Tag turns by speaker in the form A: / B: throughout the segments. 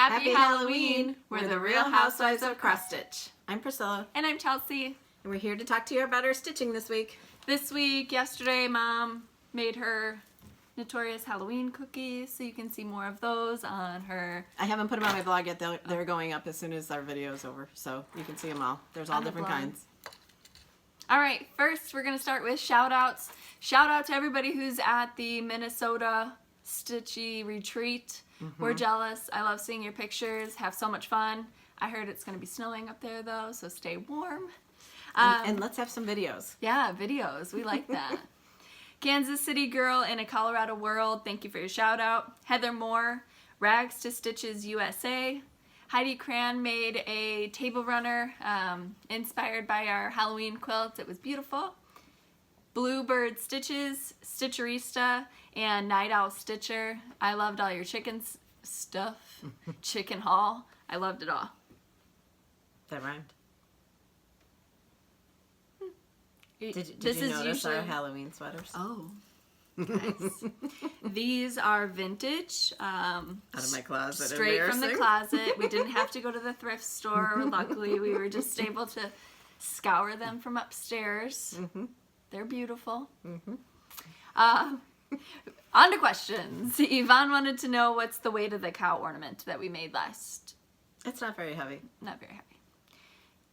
A: Happy Halloween! We're the Real Housewives of Cross Stitch.
B: I'm Priscilla.
A: And I'm Chelsea.
B: And we're here to talk to you about our stitching this week.
A: Yesterday, Mom made her notorious Halloween cookies, so you can see more of those on her...
B: I haven't put them on my blog yet. They're going up as soon as our video is over, so you can see them all. There's all different kinds.
A: Alright, first we're going to start with shout-outs. Shout out to everybody who's at the Minnesota Stitchy Retreat. We're jealous. I love seeing your pictures. Have so much fun. I heard it's going to be snowing up there, though, so stay warm.
B: And let's have some videos.
A: Yeah, videos. We like that. Kansas City Girl in a Colorado World, thank you for your shout out. Heather Moore, Rags to Stitches USA. Heidi Cran made a table runner inspired by our Halloween quilts. It was beautiful. Bluebird Stitches, Stitcherista, and Night Owl Stitcher. I loved all your chicken stuff. Chicken haul. I loved it all.
B: That rhymed. Did
A: This
B: you
A: is
B: notice
A: usually
B: our Halloween sweaters?
A: Oh, nice. These are vintage.
B: Out of my closet.
A: Straight from the closet. We didn't have to go to the thrift store. Luckily, we were just able to scour them from upstairs. They're beautiful. On to questions. Yvonne wanted to know what's the weight of the cow ornament that we made last.
B: It's not very heavy.
A: Not very heavy.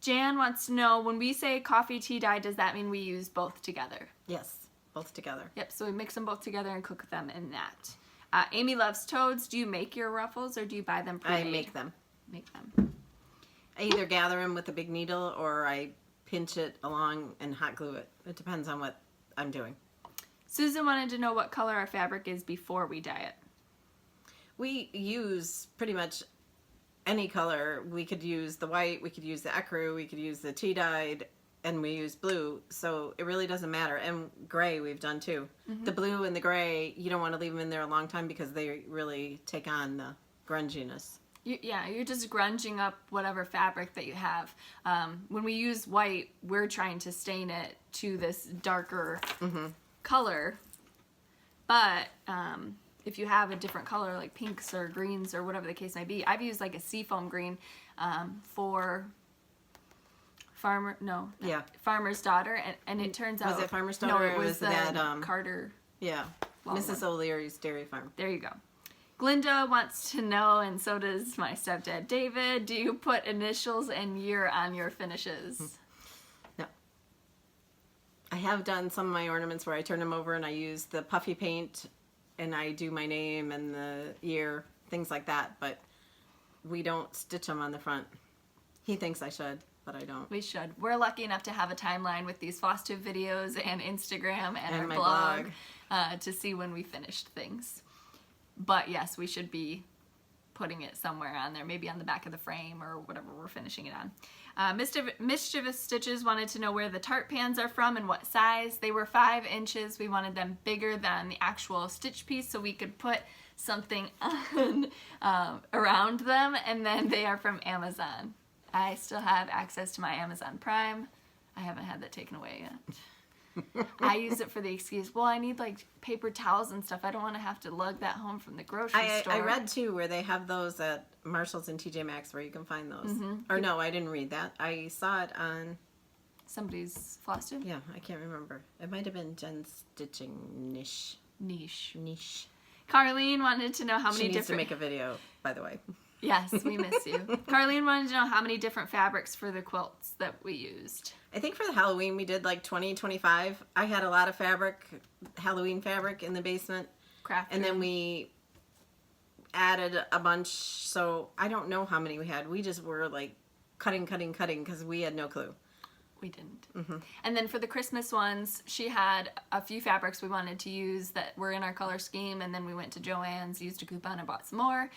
A: Jan wants to know, when we say coffee tea dye, does that mean we use both together?
B: Yes, both together.
A: Yep, so we mix them both together and cook them in that. Amy loves toads. Do you make your ruffles or do you buy them pre-made?
B: I make them.
A: Make them.
B: I either gather them with a big needle or I pinch it along and hot glue it. It depends on what I'm doing.
A: Susan wanted to know what color our fabric is before we dye it.
B: We use pretty much any color. We could use the white, we could use the ecru, we could use the tea dyed, and we use blue, so it really doesn't matter. And gray we've done too. The blue and the gray, you don't want to leave them in there a long time because they really take on the grunginess.
A: You're just grunging up whatever fabric that you have. When we use white, we're trying to stain it to this darker color, but if you have a different color like pinks or greens or whatever the case may be, I've used like a seafoam green for Farmer's Daughter, and it turns out...
B: Was it Farmer's Daughter?
A: No, it was
B: that
A: Carter.
B: Yeah, Mrs. O'Leary's Dairy Farm.
A: There you go. Glinda wants to know, and so does my stepdad David, do you put initials and year on your finishes?
B: No. I have done some of my ornaments where I turn them over and I use the puffy paint and I do my name and the year, things like that, but we don't stitch them on the front. He thinks I should, but I don't.
A: We should. We're lucky enough to have a timeline with these Flosstube videos and Instagram and our
B: my
A: blog to see when we finished things. But yes, we should be putting it somewhere on there, maybe on the back of the frame or whatever we're finishing it on. Mischievous Stitches wanted to know where the tart pans are from and what size. They were 5 inches. We wanted them bigger than the actual stitch piece so we could put something on around them, and then they are from Amazon. I still have access to my Amazon Prime. I haven't had that taken away yet. I use it for the excuse, well, I need like paper towels and stuff. I don't want to have to lug that home from the grocery store.
B: I read too where they have those at Marshall's and TJ Maxx where you can find those. Or no, I didn't read that. I saw it on
A: somebody's Flosstube.
B: Yeah, I can't remember. It might have been Jen's Stitching Niche.
A: Carlene wanted to know how many
B: she needs
A: different...
B: to make a video, by the way.
A: Yes, we miss you. Carlene wanted to know how many different fabrics for the quilts that we used.
B: I think for the Halloween we did like 20, 25. I had a lot of fabric, Halloween fabric in the basement.
A: Craft
B: and then we added a bunch, so I don't know how many we had. We just were like cutting because we had no clue.
A: We didn't. And then for the Christmas ones, she had a few fabrics we wanted to use that were in our color scheme, and then we went to Joann's, used a coupon, and bought some more.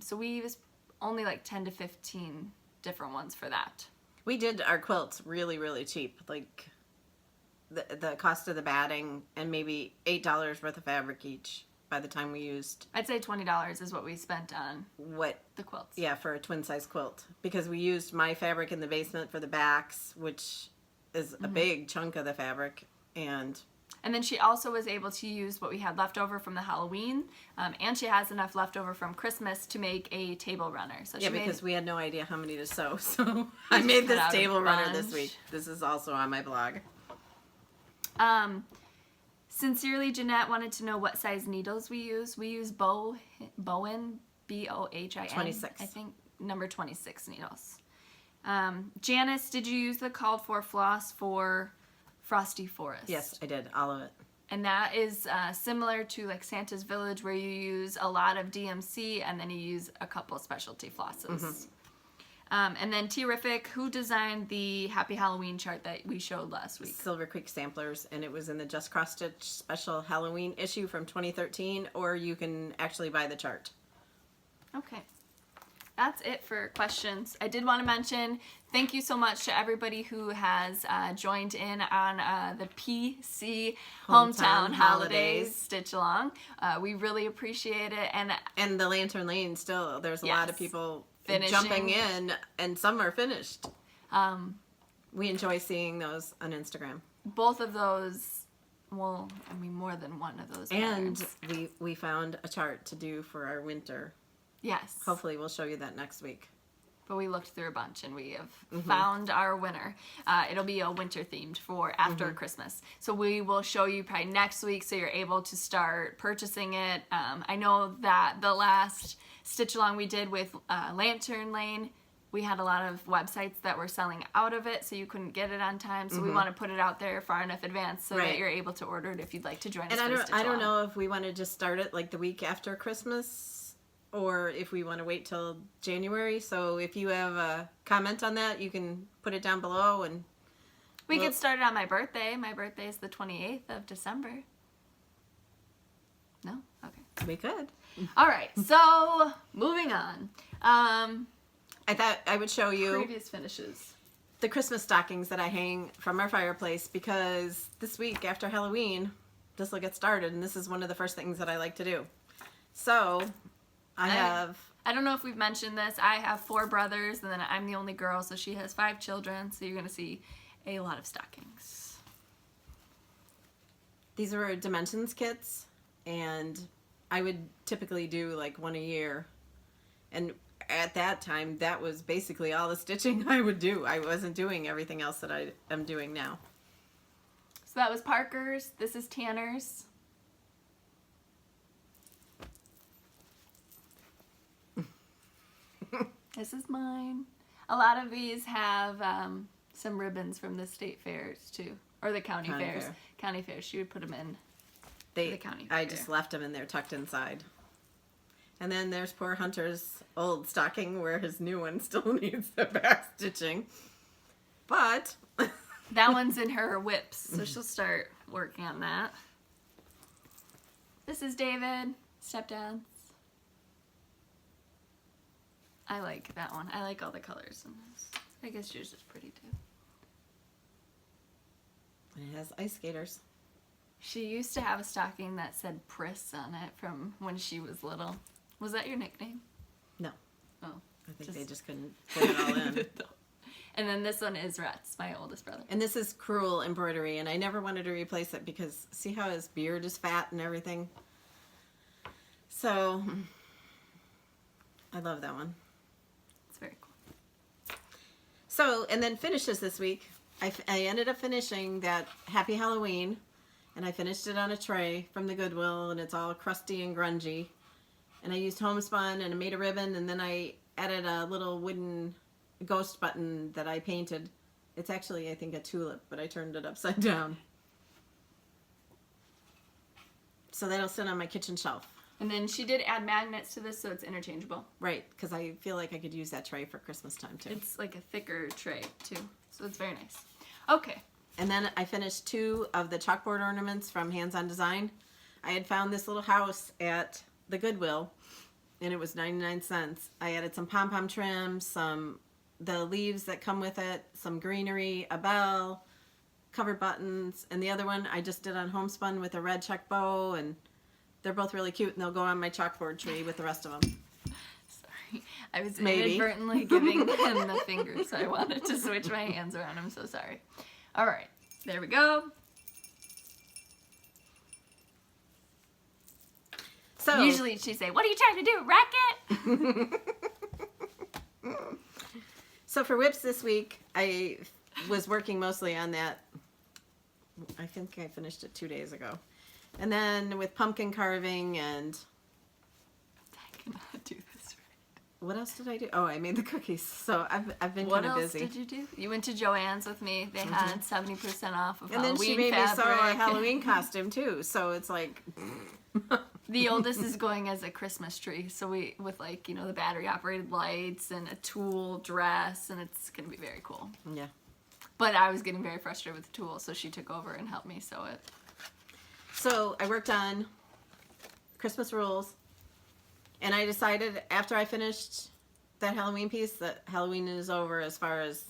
A: So we used only like 10 to 15 different ones for that.
B: We did our quilts really, really cheap. Like the cost of the batting and maybe $8 worth of fabric each by the time we used...
A: I'd say $20 is what we spent on the quilts.
B: Yeah, for a twin size quilt. Because we used my fabric in the basement for the backs, which is a big chunk of the fabric. And
A: And then she also was able to use what we had left over from the Halloween, and she has enough left over from Christmas to make a table runner. So
B: Yeah,
A: she
B: because we had no idea how many to sew, so I
A: just
B: made
A: cut
B: this
A: out a
B: table runner this
A: bunch.
B: week. This is also on my blog.
A: Sincerely, Jeanette wanted to know what size needles we use. We use Bohin, B-O-H-I-N.
B: 26.
A: I think number 26 needles. Janice, did you use the called for floss for Frosty Forest?
B: Yes, I did, all of it.
A: And that is similar to like Santa's Village, where you use a lot of DMC and then you use a couple specialty flosses. And then Terrific, who designed the Happy Halloween chart that we showed last week?
B: Silver Creek Samplers, and it was in the Just Cross Stitch special Halloween issue from 2013, or you can actually buy the chart.
A: Okay. That's it for questions. I did want to mention thank you so much to everybody who has joined in on the PC Hometown Holidays Stitch Along. We really appreciate it.
B: And the Lantern Lane still, there's a lot of people
A: finishing.
B: jumping in, and some are finished. We enjoy seeing those on Instagram.
A: Both of those, well, I mean more than one of those patterns.
B: And we found a chart to do for our winter.
A: Yes.
B: Hopefully we'll show you that next week.
A: But we looked through a bunch and we have found our winner. It'll be a winter themed for after Christmas. So we will show you probably next week so you're able to start purchasing it. I know that the last stitch along we did with Lantern Lane, we had a lot of websites that were selling out of it, so you couldn't get it on time. So we want to put it out there far enough advance so that you're able to order it if you'd like to join us.
B: And
A: for
B: I don't know if we want to just start it like the week after Christmas, or if we want to wait till January. So if you have a comment on that, you can put it down below. And
A: we could start it on my birthday. My birthday is the 28th of December. No? Okay.
B: We could.
A: All right. So moving on.
B: I thought I would show you
A: Previous finishes.
B: the Christmas stockings that I hang from our fireplace, because this week after Halloween, this will get started, and this is one of the first things that I like to do. So I
A: don't know if we've mentioned this. I have 4 brothers, and then I'm the only girl, so she has 5 children. So you're going to see a lot of stockings.
B: These are dimensions kits, and I would typically do like one a year. And at that time, that was basically all the stitching I would do. I wasn't doing everything else that I am doing now.
A: So that was Parker's. This is Tanner's. This is mine. A lot of these have some ribbons from the state fairs too, or the county fairs.
B: Fair.
A: County fairs. She would put them in the county
B: I
A: fair.
B: just left them in there tucked inside. And then there's poor Hunter's old stocking where his new one still needs the back stitching. But
A: That one's in her whips, so she'll start working on that. This is David, stepdad's. I like that one. I like all the colors in this. I guess yours is pretty too.
B: it has ice skaters.
A: She used to have a stocking that said Pris on it from when she was little. Was that your nickname?
B: No.
A: Oh.
B: I think they just couldn't put it all in.
A: And then this one is Rhett's, my oldest brother.
B: And this is Cruel embroidery, and I never wanted to replace it because see how his beard is fat and everything? So, I love that one.
A: It's very cool.
B: So, and then finishes this week. I ended up finishing that Happy Halloween, and I finished it on a tray from the Goodwill, and it's all crusty and grungy. And I used homespun, and I made a ribbon, and then I added a little wooden ghost button that I painted. It's actually, I think, a tulip, but I turned it upside down. So that'll sit on my kitchen shelf.
A: And then she did add magnets to this, so it's interchangeable.
B: Right, because I feel like I could use that tray for Christmas time, too.
A: It's like a thicker tray, too. So it's very nice. Okay.
B: And then I finished 2 of the chalkboard ornaments from Hands On Design. I had found this little house at the Goodwill, and it was 99 cents. I added some pom-pom trim, the leaves that come with it, some greenery, a bell, cover buttons, and the other one I just did on homespun with a red check bow, and they're both really cute, and they'll go on my chalkboard tree with the rest of them.
A: Sorry. I was
B: Maybe.
A: inadvertently giving him the finger, so I wanted to switch my hands around. I'm so sorry. All right. There we go.
B: So
A: usually she'd say, "What are you trying to do, racket?"
B: So for whips this week, I was working mostly on that. I think I finished it 2 days ago. And then with pumpkin carving and
A: I cannot do this right.
B: what else did I do? Oh, I made the cookies. So I've been
A: What
B: kind of
A: else
B: busy.
A: did you do? You went to Joann's with me. They had 70% off of
B: And then
A: Halloween
B: she made
A: fabric.
B: me sew a Halloween costume too. So it's like
A: The oldest is going as a Christmas tree, so we with like the battery operated lights and a tulle dress, and it's gonna be very cool.
B: yeah.
A: But I was getting very frustrated with the tulle, so she took over and helped me sew it.
B: So I worked on Christmas rules, and I decided after I finished that Halloween piece that Halloween is over as far as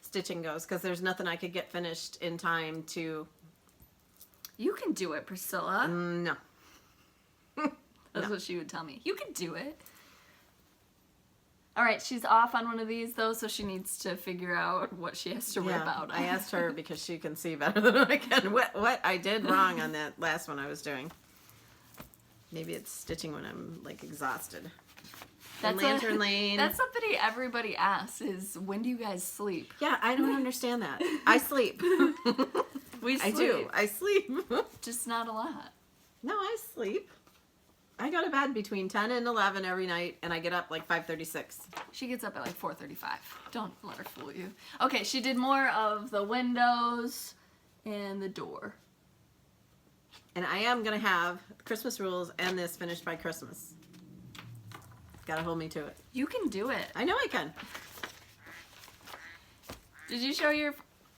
B: stitching goes, because there's nothing I could get finished in time to.
A: You can do it, Priscilla.
B: No.
A: That's
B: No.
A: what she would tell me. You can do it. All right, she's off on one of these though, so she needs to figure out what she has to rip out.
B: I asked her because she can see better than I can what I did wrong on that last one I was doing. Maybe it's stitching when I'm like exhausted. And Lantern Lane.
A: That's somebody everybody asks is, when do you guys sleep?
B: Yeah, I don't understand that. I sleep.
A: We sleep.
B: I do. I sleep.
A: Just not a lot.
B: No, I sleep. I go to bed between 10 and 11 every night, and I get up like 5:36.
A: She gets up at like 4:35. Don't let her fool you. Okay, she did more of the windows and the door.
B: And I am going to have Christmas rules and this finished by Christmas. Gotta hold me to it.
A: You can do it.
B: I know I can.
A: Did you show your...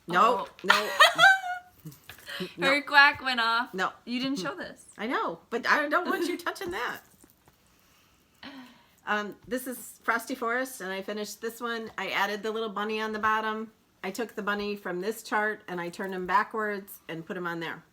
B: No, no.
A: Her quack went off.
B: No.
A: You didn't show this.
B: I know, but I don't want you touching that. This is Frosty Forest, and I finished this one. I added the little bunny on the bottom. I took the bunny from this chart, and I turned him backwards and put him on there.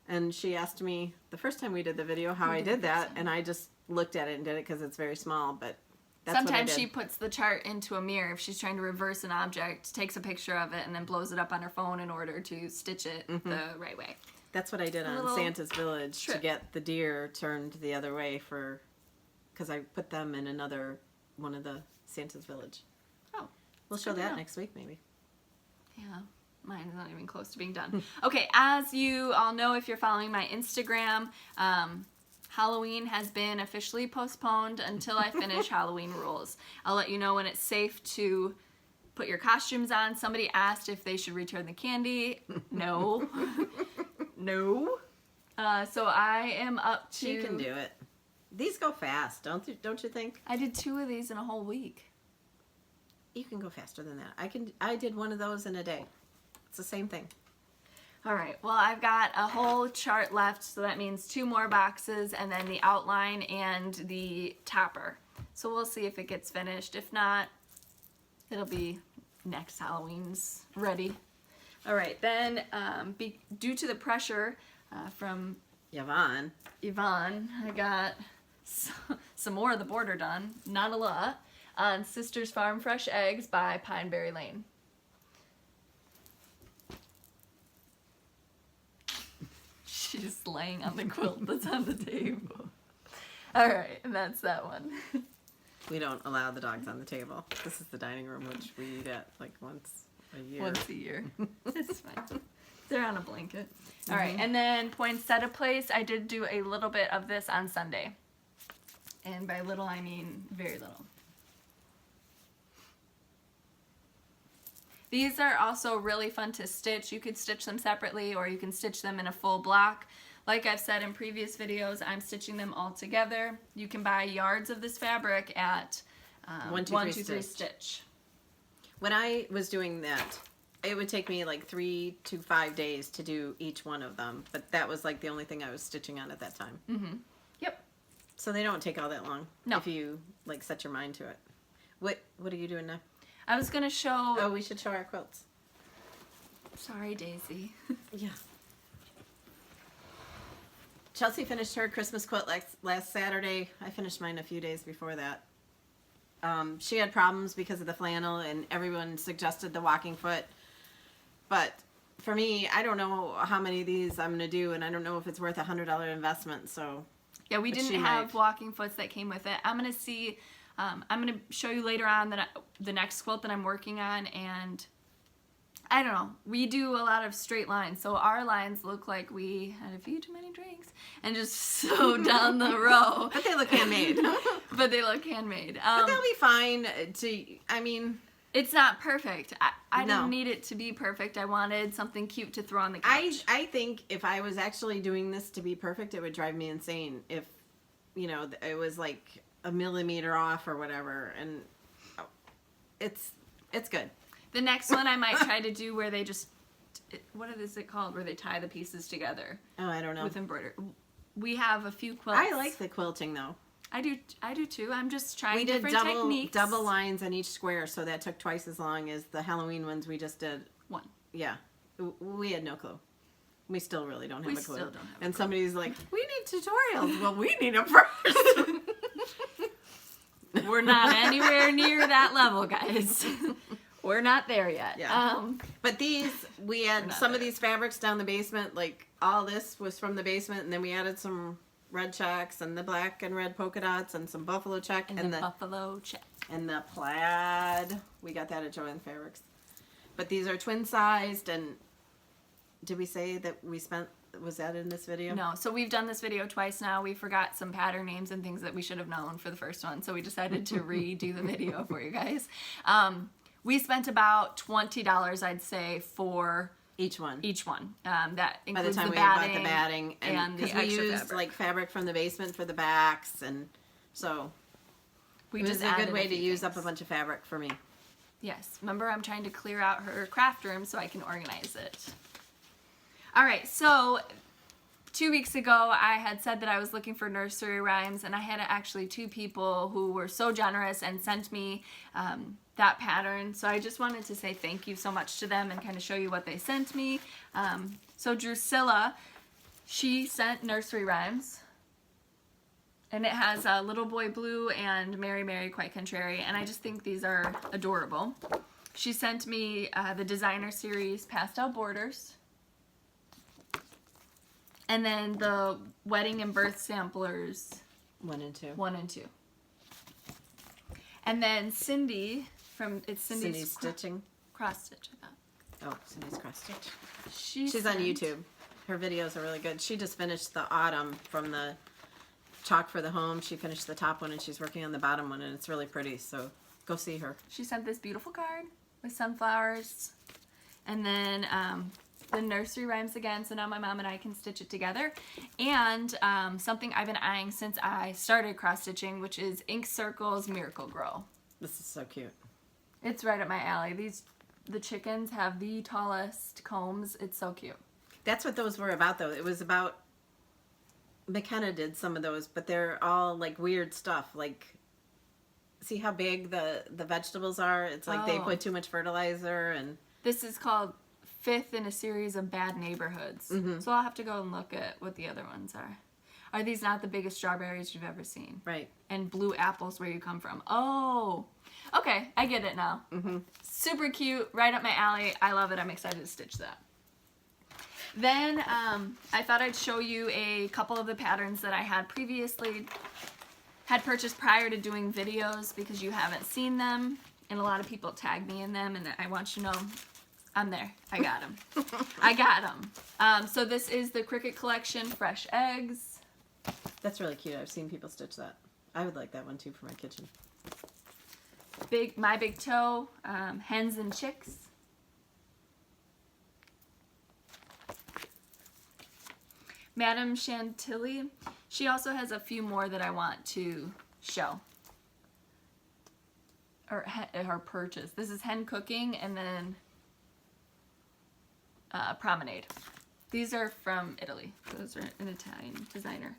B: And she asked me the first time we did the video how I did that, and I just looked at it and did it because it's very small, but that's
A: Sometimes
B: what I
A: she
B: did.
A: puts the chart into a mirror if she's trying to reverse an object, takes a picture of it, and then blows it up on her phone in order to stitch it the right way.
B: That's what I did on
A: little
B: Santa's Village to
A: trip.
B: get the deer turned the other way because I put them in another one of the Santa's Village.
A: Oh,
B: We'll show
A: good to
B: that
A: know.
B: next week maybe.
A: Yeah, mine's not even close to being done. Okay, as you all know, if you're following my Instagram, Halloween has been officially postponed until I finish Halloween rules. I'll let you know when it's safe to put your costumes on. Somebody asked if they should return the candy. No. No. So I am up to...
B: You can do it. These go fast, don't you think?
A: I did 2 of these in a whole week.
B: You can go faster than that. I did one of those in a day. It's the same thing.
A: All right, well, I've got a whole chart left, so that means 2 more boxes and then the outline and the topper. So we'll see if it gets finished. If not, it'll be next Halloween's ready. All right, then due to the pressure from
B: Yvonne.
A: Yvonne, I got some more of the border done, not a lot, on Sister's Farm Fresh Eggs by Pineberry Lane. She's laying on the quilt that's on the table. All right, and that's that one.
B: We don't allow the dogs on the table. This is the dining room, which we eat at like once a year.
A: Once a year. It's fine. They're on a blanket. All right, and then poinsettia place, I did do a little bit of this on Sunday. And by little, I mean very little. These are also really fun to stitch. You could stitch them separately or you can stitch them in a full block. Like I've said in previous videos, I'm stitching them all together. You can buy yards of this fabric at
B: 1, 2, 3
A: Stitch.
B: When I was doing that, it would take me like 3 to 5 days to do each one of them. But that was like the only thing I was stitching on at that time.
A: Mm-hmm. Yep.
B: So they don't take all that long.
A: No.
B: If you like set your mind to it. What are you doing now?
A: I was going to show...
B: Oh, we should show our quilts.
A: Sorry, Daisy.
B: Yeah. Chelsea finished her Christmas quilt last Saturday. I finished mine a few days before that. She had problems because of the flannel, and everyone suggested the walking foot. But for me, I don't know how many of these I'm going to do, and I don't know if it's worth $100 investment, so
A: Yeah, we
B: But
A: didn't
B: she
A: have
B: might.
A: walking foots that came with it. I'm going to see, I'm going to show you later on the next quilt that I'm working on, and I don't know. We do a lot of straight lines, so our lines look like we had a few too many drinks and just sewed down the row.
B: But they look handmade.
A: But they look handmade.
B: But they'll be fine I mean...
A: It's not perfect. I
B: No.
A: didn't need it to be perfect. I wanted something cute to throw on the couch.
B: I think if I was actually doing this to be perfect, it would drive me insane if, you know, it was like a millimeter off or whatever. And it's good.
A: The next one I might try to do where they just, what is it called? Where they tie the pieces together.
B: Oh, I don't know.
A: With embroidery. We have a few quilts.
B: I like the quilting though.
A: I do too. I'm just trying
B: We did
A: different techniques.
B: double lines on each square, so that took twice as long as the Halloween ones we just did.
A: One.
B: Yeah. We had no clue. We still really don't have a clue.
A: Still don't have
B: and
A: a clue.
B: somebody's like, we need tutorials. Well, we need them first.
A: We're not anywhere near that level, guys. We're not there yet.
B: Yeah. But these, we had some of
A: there.
B: these fabrics down the basement. Like all this was from the basement, and then we added some red checks and the black and red polka dots and some buffalo check
A: and the buffalo check.
B: And the plaid. We got that at Joanne Fabrics. But these are twin sized, and did we say that we spent, was that in this video?
A: No, so we've done this video twice now. We forgot some pattern names and things that we should have known for the first one, so we decided to redo the video for you guys. We spent about $20, I'd say, for
B: each one.
A: That includes
B: By the time
A: the
B: we
A: batting,
B: bought the batting,
A: and the
B: because we
A: extra
B: used
A: fabric.
B: like fabric from the basement for the backs, and so
A: We
B: it was
A: just
B: a
A: added
B: good way to
A: few
B: use up a
A: things.
B: bunch of fabric for me.
A: Yes, remember I'm trying to clear out her craft room so I can organize it. All right, so 2 weeks ago I had said that I was looking for Nursery Rhymes, and I had actually 2 people who were so generous and sent me that pattern. So I just wanted to say thank you so much to them and kind of show you what they sent me. So Priscilla, she sent Nursery Rhymes. And it has Little Boy Blue and Mary Mary Quite Contrary, and I just think these are adorable. She sent me the Designer Series Pastel Borders. And then the Wedding and Birth Samplers
B: 1 and 2.
A: 1 and 2. And then Cindy,
B: Cindy's stitching.
A: Cross Stitch, I thought.
B: Oh, Cindy's cross stitch.
A: She's
B: on YouTube. Her videos are really good. She just finished the autumn from the Chalk for the Home. She finished the top one, and she's working on the bottom one, and it's really pretty, so go see her.
A: She sent this beautiful card with sunflowers. And then the Nursery Rhymes again, so now my mom and I can stitch it together. And something I've been eyeing since I started cross-stitching, which is Ink Circle's Miracle Grow.
B: This is so cute.
A: It's right up my alley. The chickens have the tallest combs. It's so cute.
B: That's what those were about, though. It was about, McKenna did some of those, but they're all like weird stuff. Like, see how big the vegetables are? It's like they
A: Oh.
B: put too much fertilizer, and
A: This is called 5th in a series of bad neighborhoods.
B: Mhm.
A: So I'll have to go and look at what the other ones are. Are these not the biggest strawberries you've ever seen?
B: right.
A: And blue apples where you come from. Oh, okay, I get it now.
B: Mm-hmm.
A: Super cute, right up my alley. I love it. I'm excited to stitch that. Then I thought I'd show you a couple of the patterns that I had purchased prior to doing videos, because you haven't seen them, and a lot of people tag me in them, and I want you to know I'm there. I got them. I got them. So this is the Cricket Collection Fresh Eggs.
B: That's really cute. I've seen people stitch that. I would like that one, too, for my kitchen.
A: My Big Toe, Hens and Chicks. Madame Chantilly. She also has a few more that I want to show. Or purchase. This is Hen Cooking, and then Promenade. These are from Italy. Those are an Italian designer.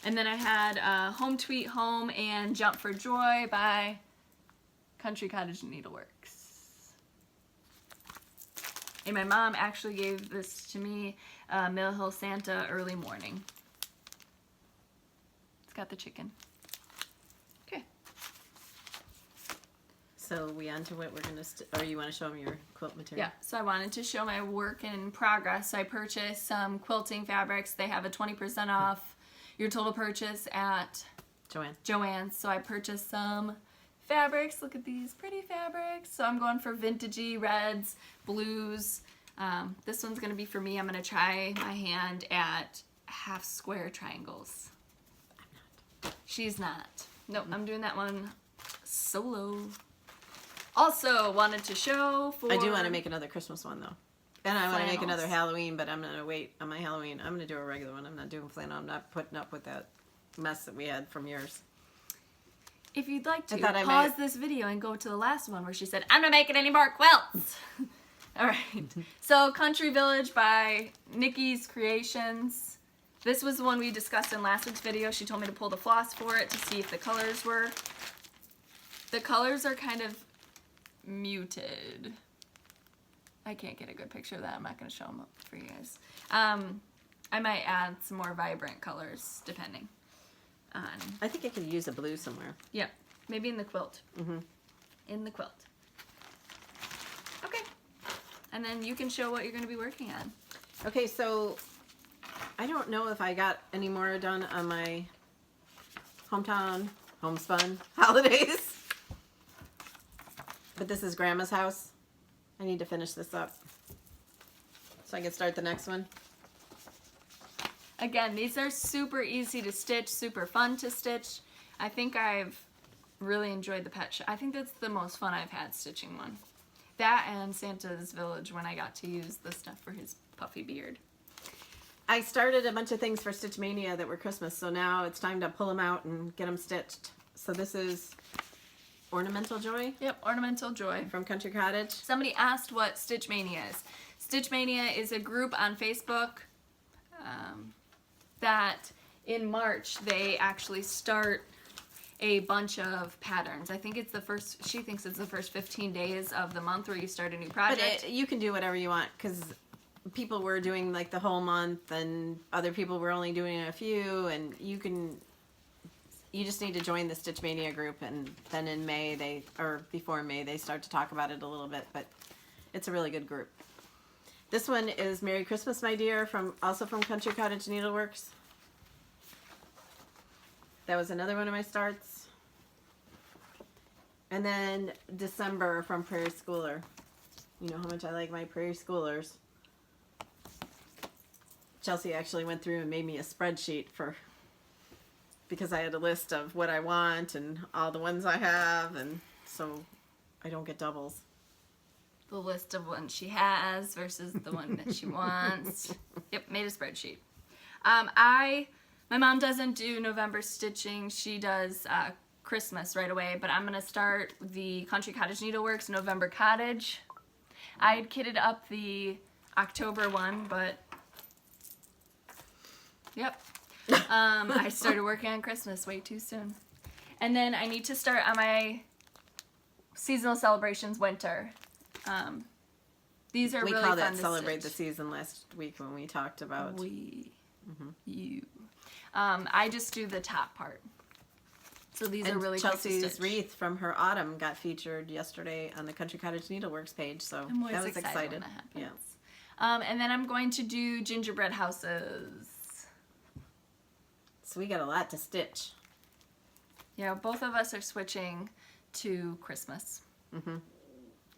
A: And then I had Home Tweet Home and Jump for Joy by Country Cottage Needleworks. And my mom actually gave this to me, Mill Hill Santa Early Morning. It's got the chicken. Okay.
B: So we on to what we're going to, or you want to show them your quilt material?
A: Yeah, so I wanted to show my work in progress. So I purchased some quilting fabrics. They have a 20% off your total purchase at
B: Joanne.
A: So I purchased some fabrics. Look at these pretty fabrics. So I'm going for vintagey reds, blues. This one's going to be for me. I'm going to try my hand at half square triangles.
B: I'm not.
A: She's not. Nope, I'm doing that one solo. Also wanted to show for...
B: I do want to make another Christmas one though. And I want to make
A: flannels.
B: another Halloween, but I'm going to wait on my Halloween. I'm going to do a regular one. I'm not doing flannel. I'm not putting up with that mess that we had from yours.
A: If you'd like to,
B: I thought I
A: pause this video and go to the last one where she said, I'm not making any more quilts. All right. So Country Village by Nikki's Creations. This was the one we discussed in last week's video. She told me to pull the floss for it to see if the colors were. The colors are kind of muted. I can't get a good picture of that. I'm not going to show them up for you guys. I might add some more vibrant colors depending on...
B: I think I could use a blue somewhere.
A: Yeah, maybe in the quilt.
B: Mm-hmm.
A: In the quilt. Okay. And then you can show what you're going to be working on.
B: Okay, so I don't know if I got any more done on my homespun holidays. But this is Grandma's house. I need to finish this up so I can start the next one.
A: Again, these are super easy to stitch, super fun to stitch. I think I've really enjoyed the pet show. I think that's the most fun I've had stitching one. That and Santa's Village when I got to use the stuff for his puffy beard.
B: I started a bunch of things for Stitch Mania that were Christmas, so now it's time to pull them out and get them stitched. So this is Ornamental Joy.
A: Yep, Ornamental Joy.
B: From Country Cottage.
A: Somebody asked what Stitch Mania is. Stitch Mania is a group on Facebook that in March they actually start a bunch of patterns. I think it's the first, she thinks it's the first 15 days of the month where you start a new project.
B: But you can do whatever you want because people were doing like the whole month and other people were only doing a few, and you just need to join the Stitch Mania group, and then in May before May they start to talk about it a little bit, but it's a really good group. This one is Merry Christmas, My Dear, also from Country Cottage Needleworks. That was another one of my starts. And then December from Prairie Schooler. You know how much I like my Prairie Schoolers. Chelsea actually went through and made me a spreadsheet because I had a list of what I want and all the ones I have, and so I don't get doubles.
A: The list of ones she has versus the one that she wants. Yep, made a spreadsheet. My mom doesn't do November stitching. She does Christmas right away, but I'm going to start the Country Cottage Needleworks November Cottage. I had kitted up the October one, but yep. I started working on Christmas way too soon. And then I need to start on my seasonal celebrations winter. These are really fun to stitch.
B: We called it Celebrate the Season last week when we talked about...
A: You. I just do the top part. So these are really
B: Chelsea's
A: quick to stitch.
B: wreath from her autumn got featured yesterday on the Country Cottage Needleworks page, so
A: I'm always
B: that was
A: excited
B: excited.
A: when that happens.
B: Yeah.
A: And then I'm going to do gingerbread houses.
B: So we got a lot to stitch.
A: Yeah, both of us are switching to Christmas.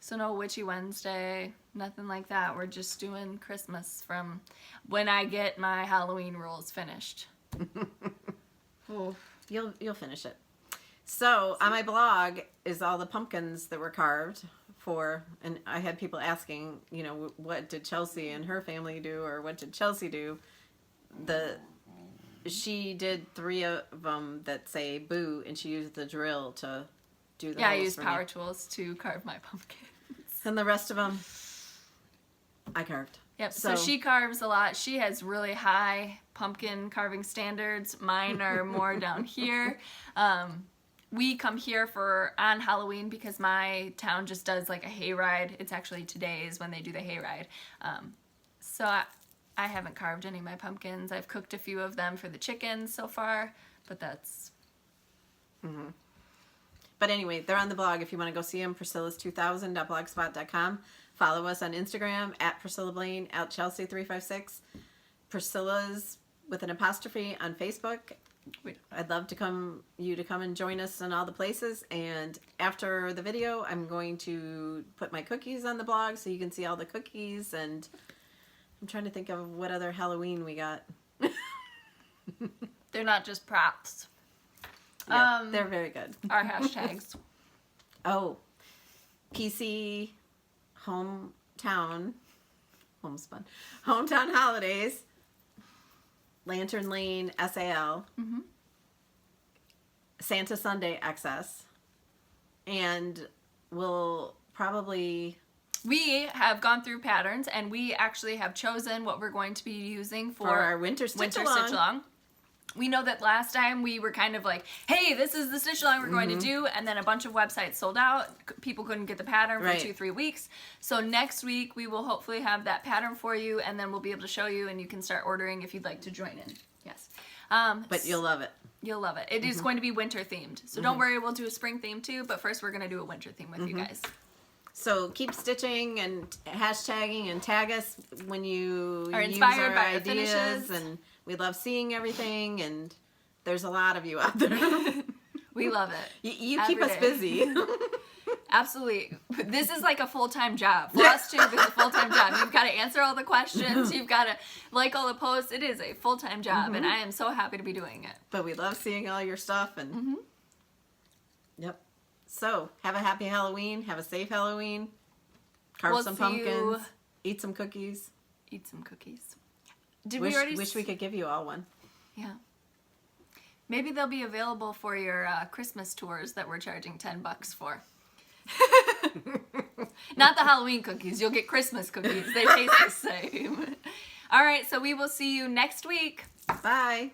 A: So no Witchy Wednesday, nothing like that. We're just doing Christmas from when I get my Halloween rules finished.
B: You'll finish it. So on my blog is all the pumpkins that were carved for, and I had people asking, you know, what did Chelsea and her family do, or what did Chelsea do? She did 3 of them that say boo, and she used the drill to do the
A: Yeah, I
B: holes
A: use
B: for
A: power
B: me.
A: tools to carve my pumpkins.
B: And the rest of them, I carved.
A: Yep, so she carves a lot. She has really high pumpkin carving standards. Mine are more down here. We come here on Halloween because my town just does like a hayride. It's actually today is when they do the hayride. So I haven't carved any of my pumpkins. I've cooked a few of them for the chickens so far, but that's...
B: But anyway, they're on the blog if you want to go see them, priscillas2000.blogspot.com. Follow us on Instagram, @Priscilla Blaine, @Chelsea356. Priscilla's with an apostrophe on Facebook. I'd love to come and join us in all the places. And after the video, I'm going to put my cookies on the blog so you can see all the cookies. And I'm trying to think of what other Halloween we got.
A: They're not just props.
B: Yeah, they're very good.
A: Our hashtags.
B: Oh, PC hometown holidays. Lantern Lane SAL, Santa Sunday XS, and we'll probably...
A: We have gone through patterns, and we actually have chosen what we're going to be using for
B: our winter stitch-along.
A: We know that last time we were kind of like, hey, this is the stitch-along we're going to do, and then a bunch of websites sold out. People couldn't get the pattern for 2-3 weeks. So next week, we will hopefully have that pattern for you, and then we'll be able to show you, and you can start ordering if you'd like to join in. Yes.
B: But you'll love it.
A: You'll love it. It is going to be winter-themed. So don't worry, we'll do a spring theme too, but first we're going to do a winter theme with you guys.
B: So keep stitching and hashtagging and tag us when you
A: are inspired
B: use our
A: by
B: ideas,
A: our finishes.
B: And we love seeing everything, and there's a lot of you out there.
A: We love it.
B: You keep us busy.
A: Absolutely. This is like a full-time job. Flosstube is a full-time job. You've got to answer all the questions. You've got to like all the posts. It is a full-time job, and I am so happy to be doing it.
B: But we love seeing all your stuff. And Yep. So, have a happy Halloween. Have a safe Halloween. Carve some pumpkins. Eat some cookies.
A: Eat some cookies. Wish
B: we could give you all one.
A: Yeah. Maybe they'll be available for your Christmas tours that we're charging $10 for. Not the Halloween cookies. You'll get Christmas cookies. They taste the same. All right, so we will see you next week.
B: Bye.